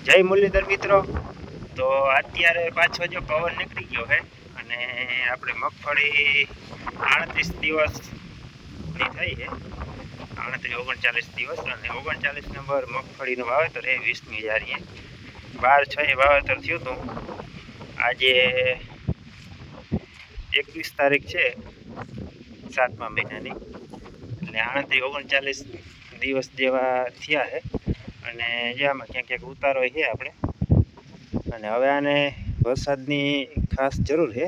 જય મુરલીધર મિત્રો, તો અત્યારે પાછો જો પવન નીકળી ગયો છે અને આપણે મગફળી 38 દિવસની થઈ છે, 39 દિવસ અને 39 નંબર મગફળીનું વાવેતર છે 20મી જારીએ 12/6 વાવેતર થયું હતું. આજે 21 તારીખ છે 7મા મહિનાની, એટલે 38-39 દિવસ જેવા થયા છે અને જેમાં ક્યાંક ક્યાંક ઉતારો છે આપણે. અને હવે આને વરસાદની ખાસ જરૂર છે,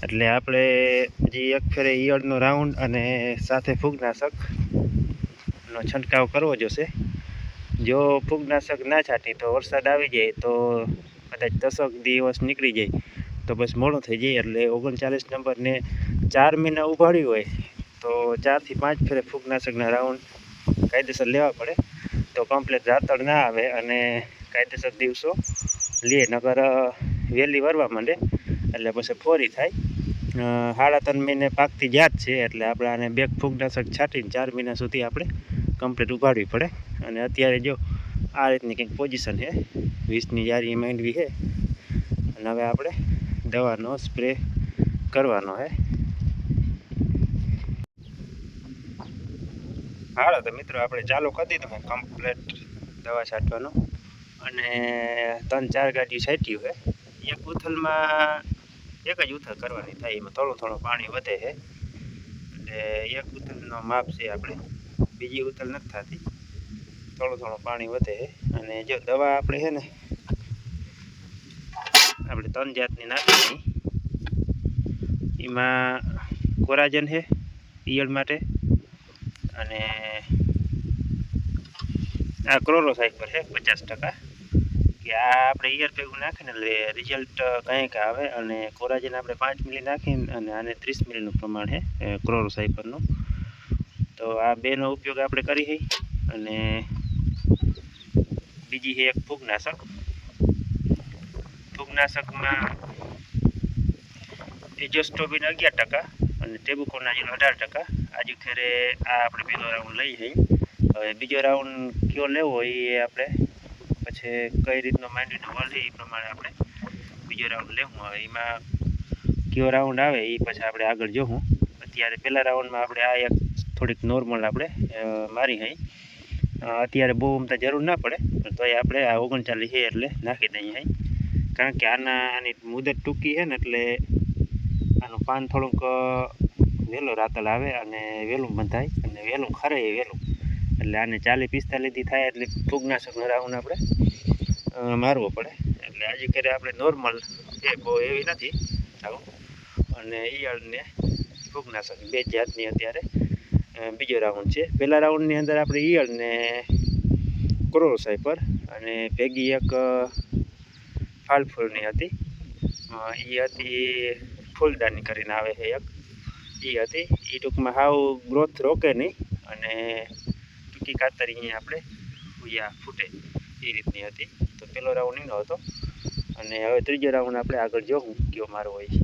એટલે આપણે જે એક ફેરે ઈયળનો રાઉન્ડ અને સાથે ફૂગનાશકનો છંટકાવ કરવો જોશે. જો ફૂગનાશક ના છાંટી તો વરસાદ આવી જાય તો કદાચ 10 દિવસ નીકળી જાય તો બસ મોડું થઈ જાય. એટલે 39 નંબરને 4 મહિના ઉભાડ્યું હોય તો 4 થી 5 ફેરે ફૂગનાશકના રાઉન્ડ કાયદેસર લેવા પડે, તો કમ્પ્લીટ રાતળ ના આવે અને કાયદેસર દિવસો લે, નગર વહેલી વરવા માંડે એટલે પછી ફોરી થાય. 3.5 મહિને પાકતી જાત છે, એટલે આપણે આને બે ફૂગનાશક છાંટીને 4 મહિના સુધી આપણે કમ્પ્લીટ ઉભાડવી પડે. અને અત્યારે જો આ રીતની કંઈક પોઝિશન છે, 20ની જારી માંડવી છે અને હવે આપણે દવાનો સ્પ્રે કરવાનો છે. હાલો તો મિત્રો આપણે ચાલુ કરી દીધું કમ્પ્લીટ દવા છાંટવાનું અને 3-4 ગાડીઓ છાંટ્યું છે. એક ઉથલમાં એક જ ઉથલ કરવાની થાય, એમાં થોડું પાણી વધે છે એટલે એક ઉથલનો માપ છે આપણે, બીજી ઉથલ નથી થતી, થોડું પાણી વધે છે. અને જો દવા આપણે છે ને આપણે 3 જાતની નાખવાની, એમાં કોરાજન છે ઈયળ માટે અને આ ક્લોરોસાઇફર છે 50%, કે આ આપણે ઈયળ ભેગું નાખીને એટલે રિઝલ્ટ કંઈક આવે. અને કોરાજન આપણે 5 મિલી નાખીને અને આને 30 મિલીનું પ્રમાણ છે ક્લોરોસાઇફરનું. તો આ બેનો ઉપયોગ આપણે કરી છે. અને બીજી છે એક ફૂગનાશકમાં એજોસ્ટોબિન 11% અને ટેબુકોનાઝોલ 18%. આજુ ખેરે આ આપણે પહેલો રાઉન્ડ લઈ જઈએ. હવે બીજો રાઉન્ડ કયો લેવો એ આપણે પછી કઈ રીતનો માંડવીનો વળ છે એ પ્રમાણે આપણે બીજો રાઉન્ડ લેવું. હવે એમાં કયો રાઉન્ડ આવે એ પછી આપણે આગળ જોવું. અત્યારે પહેલા રાઉન્ડમાં આપણે આ એક થોડીક નોર્મલ આપણે મારી હઈ. અત્યારે બહુ અમતા જરૂર ના પડે, પણ તોય આપણે આ 39 છે એટલે નાખી દઈએ હઈ, કારણ કે આની મુદત ટૂંકી છે ને એટલે આનું પાન થોડુંક વહેલો રાતળ આવે અને વહેલું બંધાય અને વહેલું ખરે વહેલું. એટલે આને 40-45 દી થાય એટલે ફૂગનાશકનો રાઉન્ડ આપણે મારવો પડે. એટલે આજે કરે આપણે નોર્મલ છે, બહુ એવી નથી આવું. અને ઈયળને ફૂગનાશક 2 જાતની અત્યારે બીજો રાઉન્ડ છે. પહેલા રાઉન્ડની અંદર આપણે ઈયળને ક્લોરોસાઇફર અને ભેગી એક ફાલફૂલની હતી, એ હતી ફૂલદાની કરીને આવે છે એક, એ હતી. એ ટૂંકમાં હાવ ગ્રોથ રોકે નહીં અને ટૂંકી કાતરી અહીંયા આપણે ઉયા ફૂટે એ રીતની હતી. તો પહેલો રાઉન્ડ એનો હતો અને હવે ત્રીજો રાઉન્ડ આપણે આગળ જોવું કયો મારો હોય છે.